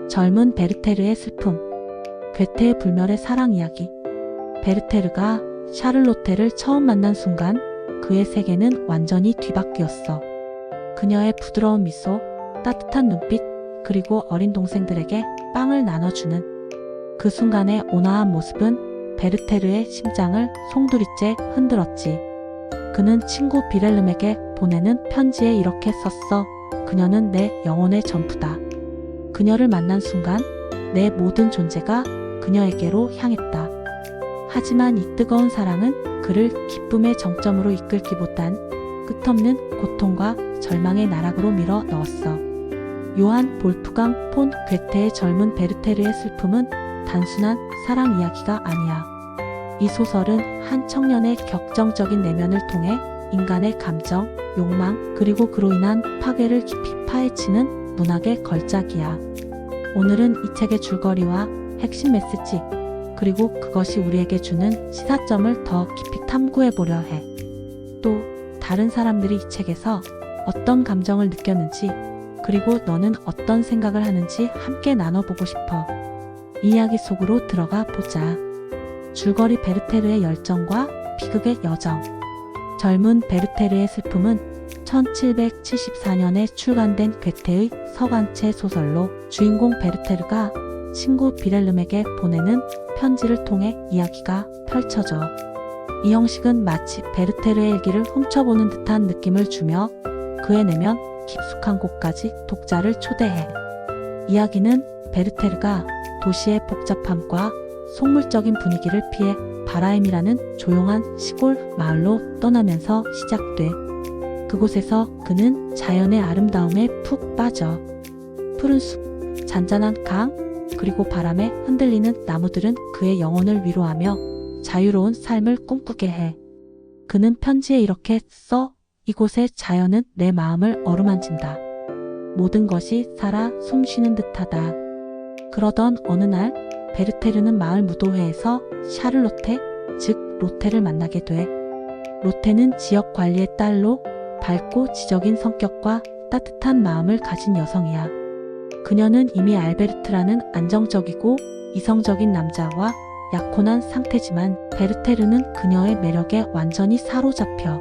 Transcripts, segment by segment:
젊은 베르테르의 슬픔. 괴테의 불멸의 사랑 이야기. 베르테르가 샤를로테를 처음 만난 순간 그의 세계는 완전히 뒤바뀌었어. 그녀의 부드러운 미소, 따뜻한 눈빛, 그리고 어린 동생들에게 빵을 나눠주는 그 순간의 온화한 모습은 베르테르의 심장을 송두리째 흔들었지. 그는 친구 비렐름에게 보내는 편지에 이렇게 썼어. 그녀는 내 영혼의 전부다. 그녀를 만난 순간 내 모든 존재가 그녀에게로 향했다. 하지만 이 뜨거운 사랑은 그를 기쁨의 정점으로 이끌기보단 끝없는 고통과 절망의 나락으로 밀어 넣었어. 요한 볼프강 폰 괴테의 젊은 베르테르의 슬픔은 단순한 사랑 이야기가 아니야. 이 소설은 한 청년의 격정적인 내면을 통해 인간의 감정, 욕망, 그리고 그로 인한 파괴를 깊이 파헤치는 문학의 걸작이야. 오늘은 이 책의 줄거리와 핵심 메시지, 그리고 그것이 우리에게 주는 시사점을 더 깊이 탐구해 보려 해. 또 다른 사람들이 이 책에서 어떤 감정을 느꼈는지, 그리고 너는 어떤 생각을 하는지 함께 나눠보고 싶어. 이야기 속으로 들어가 보자. 줄거리. 베르테르의 열정과 비극의 여정. 젊은 베르테르의 슬픔은 1774년에 출간된 괴테의 서간체 소설로 주인공 베르테르가 친구 비렐름에게 보내는 편지를 통해 이야기가 펼쳐져. 이 형식은 마치 베르테르의 일기를 훔쳐보는 듯한 느낌을 주며 그의 내면 깊숙한 곳까지 독자를 초대해. 이야기는 베르테르가 도시의 복잡함과 속물적인 분위기를 피해 바라임이라는 조용한 시골 마을로 떠나면서 시작돼. 그곳에서 그는 자연의 아름다움에 푹 빠져. 푸른 숲, 잔잔한 강, 그리고 바람에 흔들리는 나무들은 그의 영혼을 위로하며 자유로운 삶을 꿈꾸게 해. 그는 편지에 이렇게 써. 이곳의 자연은 내 마음을 어루만진다. 모든 것이 살아 숨쉬는 듯하다. 그러던 어느 날 베르테르는 마을 무도회에서 샤를로테, 즉 로테를 만나게 돼. 로테는 지역 관리의 딸로 밝고 지적인 성격과 따뜻한 마음을 가진 여성이야. 그녀는 이미 알베르트라는 안정적이고 이성적인 남자와 약혼한 상태지만 베르테르는 그녀의 매력에 완전히 사로잡혀.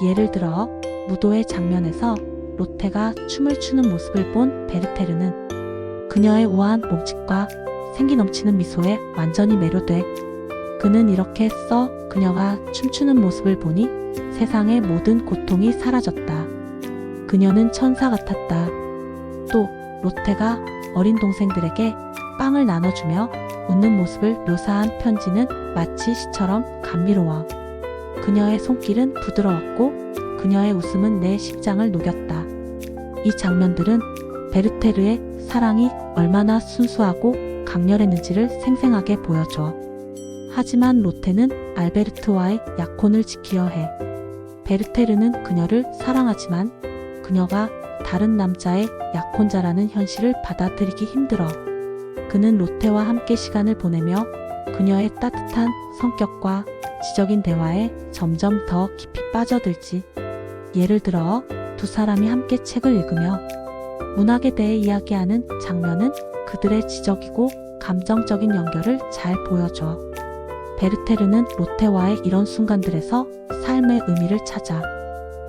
예를 들어 무도회 장면에서 로테가 춤을 추는 모습을 본 베르테르는 그녀의 우아한 몸짓과 생기 넘치는 미소에 완전히 매료돼. 그는 이렇게 써. 그녀가 춤추는 모습을 보니 세상의 모든 고통이 사라졌다. 그녀는 천사 같았다. 또 로테가 어린 동생들에게 빵을 나눠주며 웃는 모습을 묘사한 편지는 마치 시처럼 감미로워. 그녀의 손길은 부드러웠고 그녀의 웃음은 내 심장을 녹였다. 이 장면들은 베르테르의 사랑이 얼마나 순수하고 강렬했는지를 생생하게 보여줘. 하지만 로테는 알베르트와의 약혼을 지키려 해. 베르테르는 그녀를 사랑하지만 그녀가 다른 남자의 약혼자라는 현실을 받아들이기 힘들어. 그는 로테와 함께 시간을 보내며 그녀의 따뜻한 성격과 지적인 대화에 점점 더 깊이 빠져들지. 예를 들어 두 사람이 함께 책을 읽으며 문학에 대해 이야기하는 장면은 그들의 지적이고 감정적인 연결을 잘 보여줘. 베르테르는 로테와의 이런 순간들에서 삶의 의미를 찾아.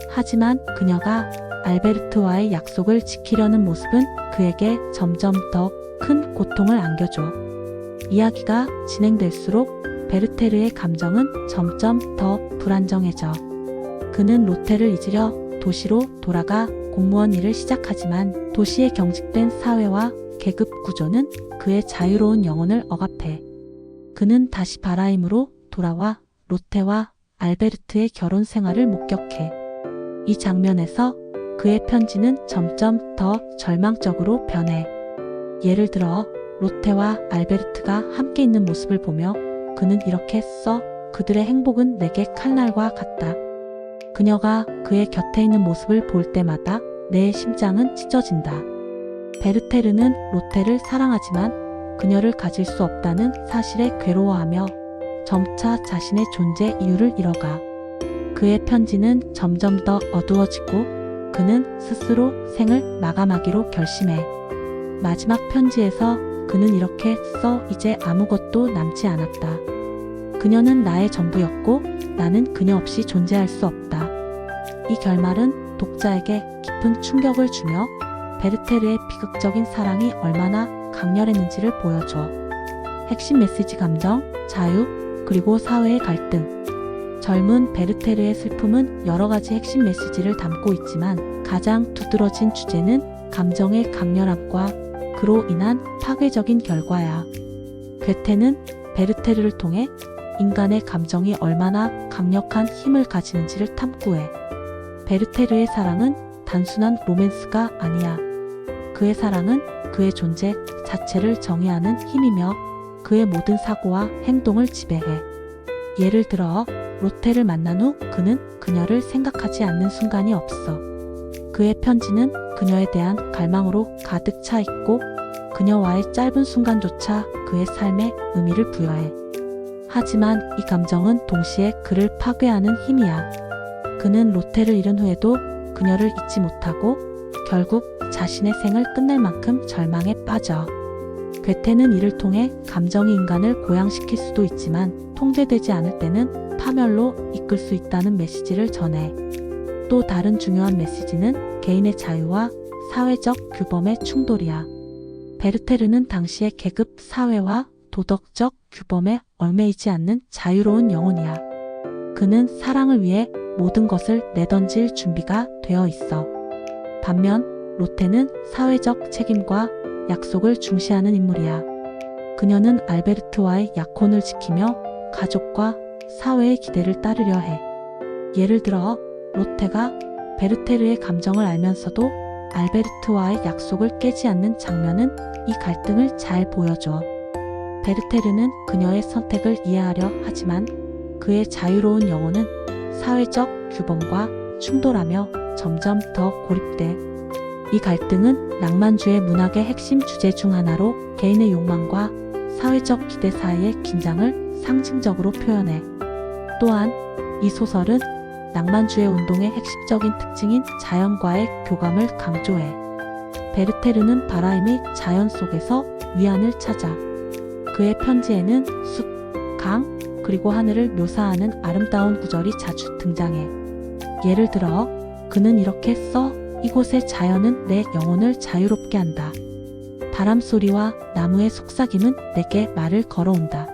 하지만 그녀가 알베르트와의 약속을 지키려는 모습은 그에게 점점 더 큰 고통을 안겨줘. 이야기가 진행될수록 베르테르의 감정은 점점 더 불안정해져. 그는 로테를 잊으려 도시로 돌아가 공무원 일을 시작하지만 도시의 경직된 사회와 계급 구조는 그의 자유로운 영혼을 억압해. 그는 다시 바라임으로 돌아와 로테와 알베르트의 결혼 생활을 목격해. 이 장면에서 그의 편지는 점점 더 절망적으로 변해. 예를 들어 로테와 알베르트가 함께 있는 모습을 보며 그는 이렇게 써. 그들의 행복은 내게 칼날과 같다. 그녀가 그의 곁에 있는 모습을 볼 때마다 내 심장은 찢어진다. 베르테르는 로테를 사랑하지만 그녀를 가질 수 없다는 사실에 괴로워하며 점차 자신의 존재 이유를 잃어가. 그의 편지는 점점 더 어두워지고 그는 스스로 생을 마감하기로 결심해. 마지막 편지에서 그는 이렇게 써 이제 아무것도 남지 않았다. 그녀는 나의 전부였고 나는 그녀 없이 존재할 수 없다. 이 결말은 독자에게 깊은 충격을 주며 베르테르의 비극적인 사랑이 얼마나 강렬했는지를 보여줘. 핵심 메시지 감정, 자유, 그리고 사회의 갈등. 젊은 베르테르의 슬픔은 여러 가지 핵심 메시지를 담고 있지만 가장 두드러진 주제는 감정의 강렬함과 그로 인한 파괴적인 결과야. 괴테는 베르테르를 통해 인간의 감정이 얼마나 강력한 힘을 가지는지를 탐구해. 베르테르의 사랑은 단순한 로맨스가 아니야. 그의 사랑은 그의 존재 자체를 정의하는 힘이며 그의 모든 사고와 행동을 지배해. 예를 들어 로테를 만난 후 그는 그녀를 생각하지 않는 순간이 없어. 그의 편지는 그녀에 대한 갈망으로 가득 차 있고 그녀와의 짧은 순간조차 그의 삶에 의미를 부여해. 하지만 이 감정은 동시에 그를 파괴하는 힘이야. 그는 로테를 잃은 후에도 그녀를 잊지 못하고 결국 자신의 생을 끝낼 만큼 절망에 빠져. 괴테는 이를 통해 감정이 인간을 고양시킬 수도 있지만 통제되지 않을 때는 파멸로 이끌 수 있다는 메시지를 전해. 또 다른 중요한 메시지는 개인의 자유와 사회적 규범의 충돌이야. 베르테르는 당시의 계급 사회와 도덕적 규범에 얽매이지 않는 자유로운 영혼이야. 그는 사랑을 위해 모든 것을 내던질 준비가 되어 있어. 반면 로테는 사회적 책임과 약속을 중시하는 인물이야. 그녀는 알베르트와의 약혼을 지키며 가족과 사회의 기대를 따르려 해. 예를 들어 로테가 베르테르의 감정을 알면서도 알베르트와의 약속을 깨지 않는 장면은 이 갈등을 잘 보여줘. 베르테르는 그녀의 선택을 이해하려 하지만 그의 자유로운 영혼은 사회적 규범과 충돌하며 점점 더 고립돼. 이 갈등은 낭만주의 문학의 핵심 주제 중 하나로 개인의 욕망과 사회적 기대 사이의 긴장을 상징적으로 표현해. 또한 이 소설은 낭만주의 운동의 핵심적인 특징인 자연과의 교감을 강조해. 베르테르는 바람 및 자연 속에서 위안을 찾아. 그의 편지에는 숲, 강, 그리고 하늘을 묘사하는 아름다운 구절이 자주 등장해. 예를 들어 그는 이렇게 써 이곳의 자연은 내 영혼을 자유롭게 한다. 바람 소리와 나무의 속삭임은 내게 말을 걸어온다.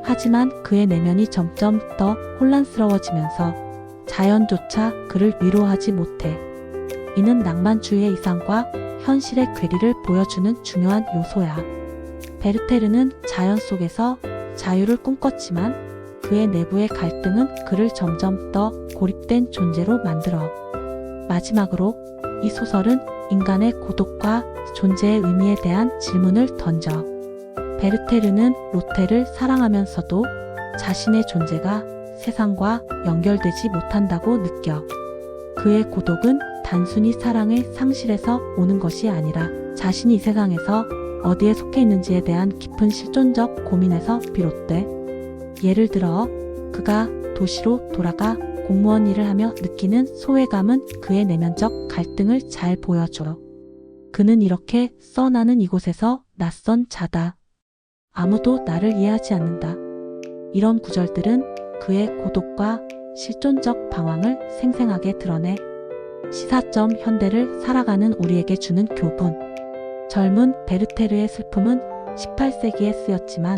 하지만 그의 내면이 점점 더 혼란스러워지면서 자연조차 그를 위로하지 못해. 이는 낭만주의의 이상과 현실의 괴리를 보여주는 중요한 요소야. 베르테르는 자연 속에서 자유를 꿈꿨지만 그의 내부의 갈등은 그를 점점 더 고립된 존재로 만들어. 마지막으로 이 소설은 인간의 고독과 존재의 의미에 대한 질문을 던져. 베르테르는 로테를 사랑하면서도 자신의 존재가 세상과 연결되지 못한다고 느껴. 그의 고독은 단순히 사랑의 상실에서 오는 것이 아니라 자신이 이 세상에서 어디에 속해 있는지에 대한 깊은 실존적 고민에서 비롯돼. 예를 들어 그가 도시로 돌아가 공무원 일을 하며 느끼는 소외감은 그의 내면적 갈등을 잘 보여줘. 그는 이렇게 써 나는 이곳에서 낯선 자다. 아무도 나를 이해하지 않는다. 이런 구절들은 그의 고독과 실존적 방황을 생생하게 드러내. 시사점 현대를 살아가는 우리에게 주는 교훈. 젊은 베르테르의 슬픔은 18세기에 쓰였지만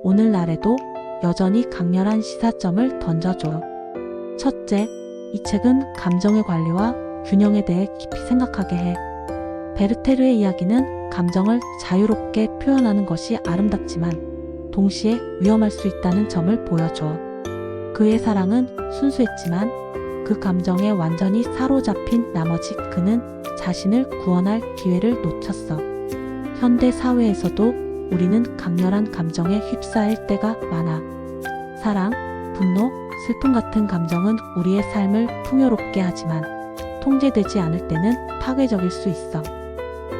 오늘날에도 여전히 강렬한 시사점을 던져줘. 첫째, 이 책은 감정의 관리와 균형에 대해 깊이 생각하게 해. 베르테르의 이야기는 감정을 자유롭게 표현하는 것이 아름답지만 동시에 위험할 수 있다는 점을 보여줘. 그의 사랑은 순수했지만 그 감정에 완전히 사로잡힌 나머지 그는 자신을 구원할 기회를 놓쳤어. 현대 사회에서도 우리는 강렬한 감정에 휩싸일 때가 많아. 사랑, 분노, 슬픔 같은 감정은 우리의 삶을 풍요롭게 하지만 통제되지 않을 때는 파괴적일 수 있어.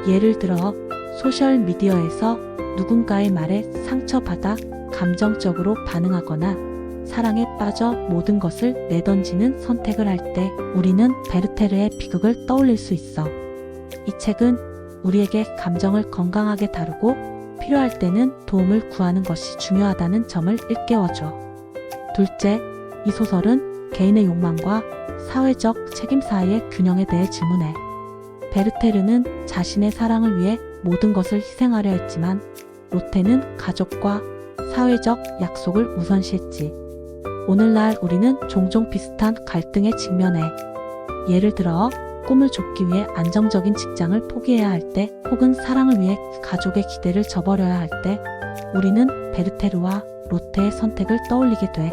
예를 들어 소셜미디어에서 누군가의 말에 상처받아 감정적으로 반응하거나 사랑에 빠져 모든 것을 내던지는 선택을 할 때 우리는 베르테르의 비극을 떠올릴 수 있어. 이 책은 우리에게 감정을 건강하게 다루고 필요할 때는 도움을 구하는 것이 중요하다는 점을 일깨워줘. 둘째, 이 소설은 개인의 욕망과 사회적 책임 사이의 균형에 대해 질문해. 베르테르는 자신의 사랑을 위해 모든 것을 희생하려 했지만 로테는 가족과 사회적 약속을 우선시했지. 오늘날 우리는 종종 비슷한 갈등에 직면해. 예를 들어 꿈을 좇기 위해 안정적인 직장을 포기해야 할 때, 혹은 사랑을 위해 가족의 기대를 저버려야 할 때, 우리는 베르테르와 로테의 선택을 떠올리게 돼.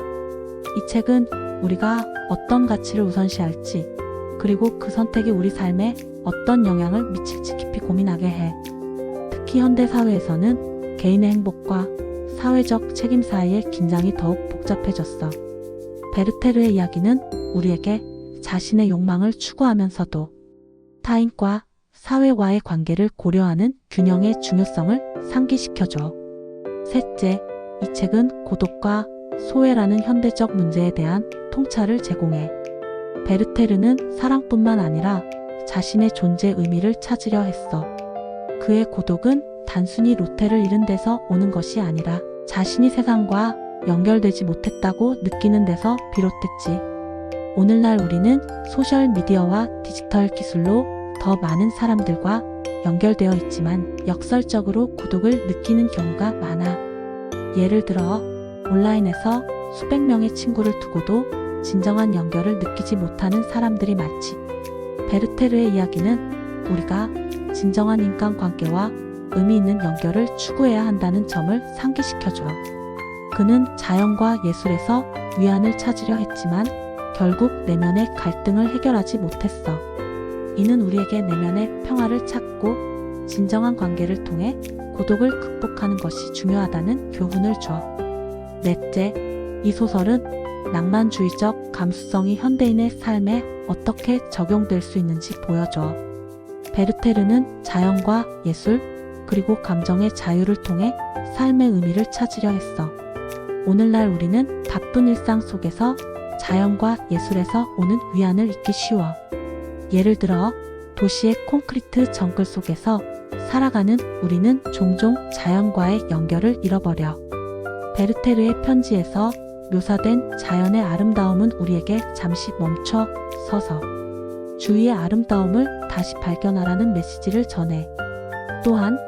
이 책은 우리가 어떤 가치를 우선시할지, 그리고 그 선택이 우리 삶에 어떤 영향을 미칠지 깊이 고민하게 해. 특히 현대 사회에서는 개인의 행복과 사회적 책임 사이의 긴장이 더욱 복잡해졌어. 베르테르의 이야기는 우리에게 자신의 욕망을 추구하면서도 타인과 사회와의 관계를 고려하는 균형의 중요성을 상기시켜줘. 셋째, 이 책은 고독과 소외라는 현대적 문제에 대한 통찰을 제공해. 베르테르는 사랑뿐만 아니라 자신의 존재의 의미를 찾으려 했어. 그의 고독은 단순히 로테를 잃은 데서 오는 것이 아니라 자신이 세상과 연결되지 못했다고 느끼는 데서 비롯됐지. 오늘날 우리는 소셜미디어와 디지털 기술로 더 많은 사람들과 연결되어 있지만 역설적으로 고독을 느끼는 경우가 많아. 예를 들어 온라인에서 수백 명의 친구를 두고도 진정한 연결을 느끼지 못하는 사람들이 많지. 베르테르의 이야기는 우리가 진정한 인간관계와 의미 있는 연결을 추구해야 한다는 점을 상기시켜줘. 그는 자연과 예술에서 위안을 찾으려 했지만 결국 내면의 갈등을 해결하지 못했어. 이는 우리에게 내면의 평화를 찾고 진정한 관계를 통해 고독을 극복하는 것이 중요하다는 교훈을 줘. 넷째, 이 소설은 낭만주의적 감수성이 현대인의 삶에 어떻게 적용될 수 있는지 보여줘. 베르테르는 자연과 예술, 그리고 감정의 자유를 통해 삶의 의미를 찾으려 했어. 오늘날 우리는 바쁜 일상 속에서 자연과 예술에서 오는 위안을 잊기 쉬워. 예를 들어 도시의 콘크리트 정글 속에서 살아가는 우리는 종종 자연과의 연결을 잃어버려. 베르테르의 편지에서 묘사된 자연의 아름다움은 우리에게 잠시 멈춰 서서 주위의 아름다움을 다시 발견하라는 메시지를 전해. 또한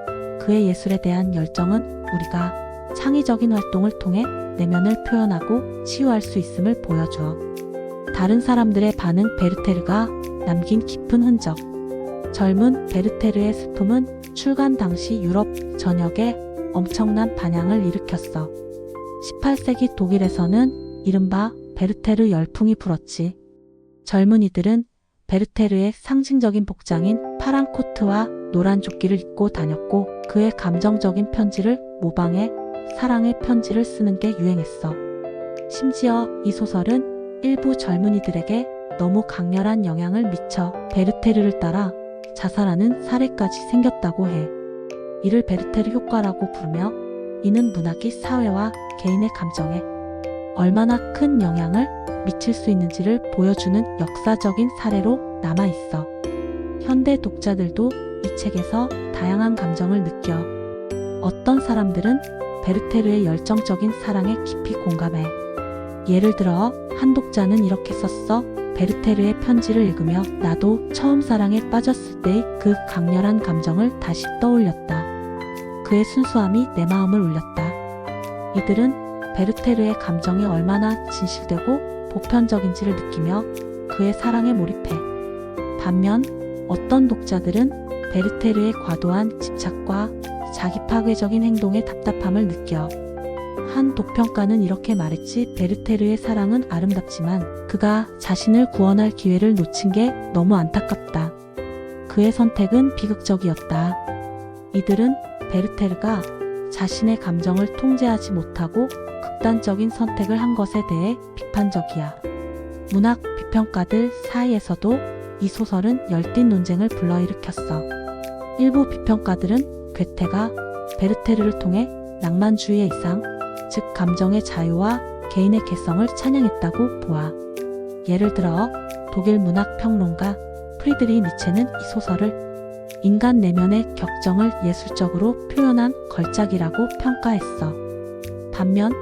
그의 예술에 대한 열정은 우리가 창의적인 활동을 통해 내면을 표현하고 치유할 수 있음을 보여줘. 다른 사람들의 반응, 베르테르가 남긴 깊은 흔적. 젊은 베르테르의 슬픔은 출간 당시 유럽 전역에 엄청난 반향을 일으켰어. 18세기 독일에서는 이른바 베르테르 열풍이 불었지. 젊은이들은 베르테르의 상징적인 복장인 파란 코트와 노란 조끼를 입고 다녔고 그의 감정적인 편지를 모방해 사랑의 편지를 쓰는 게 유행했어. 심지어 이 소설은 일부 젊은이들에게 너무 강렬한 영향을 미쳐 베르테르를 따라 자살하는 사례까지 생겼다고 해. 이를 베르테르 효과라고 부르며 이는 문학이 사회와 개인의 감정에 얼마나 큰 영향을 미칠 수 있는지를 보여주는 역사적인 사례로 남아있어. 현대 독자들도 이 책에서 다양한 감정을 느껴. 어떤 사람들은 베르테르의 열정적인 사랑에 깊이 공감해. 예를 들어 한 독자는 이렇게 썼어. 베르테르의 편지를 읽으며 나도 처음 사랑에 빠졌을 때의 그 강렬한 감정을 다시 떠올렸다. 그의 순수함이 내 마음을 울렸다. 이들은 베르테르의 감정이 얼마나 진실되고 보편적인지를 느끼며 그의 사랑에 몰입해. 반면 어떤 독자들은 베르테르의 과도한 집착과 자기 파괴적인 행동에 답답함을 느껴. 한 독평가는 이렇게 말했지. 베르테르의 사랑은 아름답지만 그가 자신을 구원할 기회를 놓친 게 너무 안타깝다. 그의 선택은 비극적이었다. 이들은 베르테르가 자신의 감정을 통제하지 못하고 극단적인 선택을 한 것에 대해 비판적이야. 문학 비평가들 사이에서도 이 소설은 열띤 논쟁을 불러일으켰어. 일부 비평가들은 괴테가 베르테르를 통해 낭만주의의 이상, 즉 감정의 자유와 개인의 개성을 찬양했다고 보아. 예를 들어 독일 문학 평론가 프리드리 니체는 이 소설을 인간 내면의 격정을 예술적으로 표현한 걸작이라고 평가했어. 반면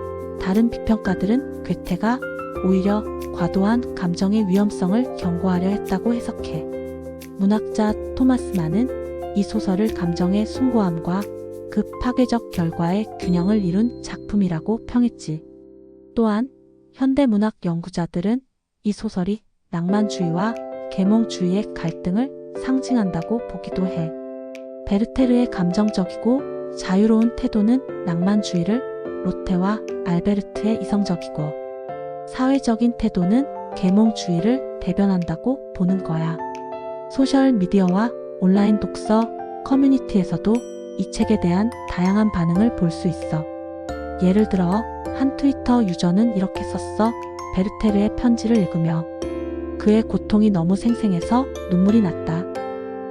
다른 비평가들은 괴테가 오히려 과도한 감정의 위험성을 경고하려 했다고 해석해. 문학자 토마스 만은 이 소설을 감정의 숭고함과 그 파괴적 결과의 균형을 이룬 작품이라고 평했지. 또한 현대문학 연구자들은 이 소설이 낭만주의와 계몽주의의 갈등을 상징한다고 보기도 해. 베르테르의 감정적이고 자유로운 태도는 낭만주의를, 로테와 알베르트의 이성적이고 사회적인 태도는 계몽주의를 대변한다고 보는 거야. 소셜미디어와 온라인 독서 커뮤니티에서도 이 책에 대한 다양한 반응을 볼 수 있어. 예를 들어 한 트위터 유저는 이렇게 썼어. 베르테르의 편지를 읽으며 그의 고통이 너무 생생해서 눈물이 났다.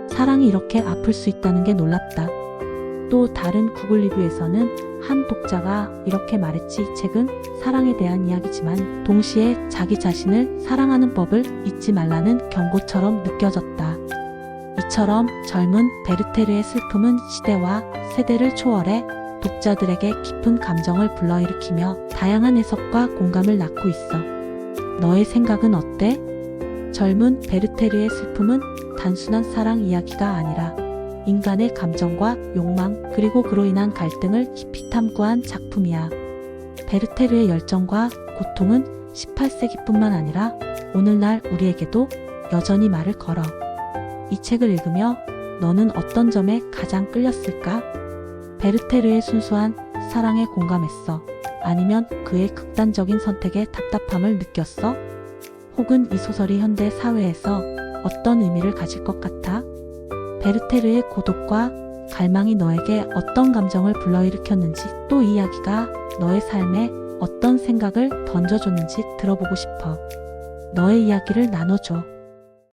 사랑이 이렇게 아플 수 있다는 게 놀랍다. 또 다른 구글 리뷰에서는 한 독자가 이렇게 말했지. 이 책은 사랑에 대한 이야기지만 동시에 자기 자신을 사랑하는 법을 잊지 말라는 경고처럼 느껴졌다. 이처럼 젊은 베르테르의 슬픔은 시대와 세대를 초월해 독자들에게 깊은 감정을 불러일으키며 다양한 해석과 공감을 낳고 있어. 너의 생각은 어때? 젊은 베르테르의 슬픔은 단순한 사랑 이야기가 아니라 인간의 감정과 욕망 그리고 그로 인한 갈등을 깊이 탐구한 작품이야. 베르테르의 열정과 고통은 18세기뿐만 아니라 오늘날 우리에게도 여전히 말을 걸어. 이 책을 읽으며 너는 어떤 점에 가장 끌렸을까? 베르테르의 순수한 사랑에 공감했어? 아니면 그의 극단적인 선택에 답답함을 느꼈어? 혹은 이 소설이 현대 사회에서 어떤 의미를 가질 것 같아? 베르테르의 고독과 갈망이 너에게 어떤 감정을 불러일으켰는지, 또 이 이야기가 너의 삶에 어떤 생각을 던져줬는지 들어보고 싶어. 너의 이야기를 나눠줘.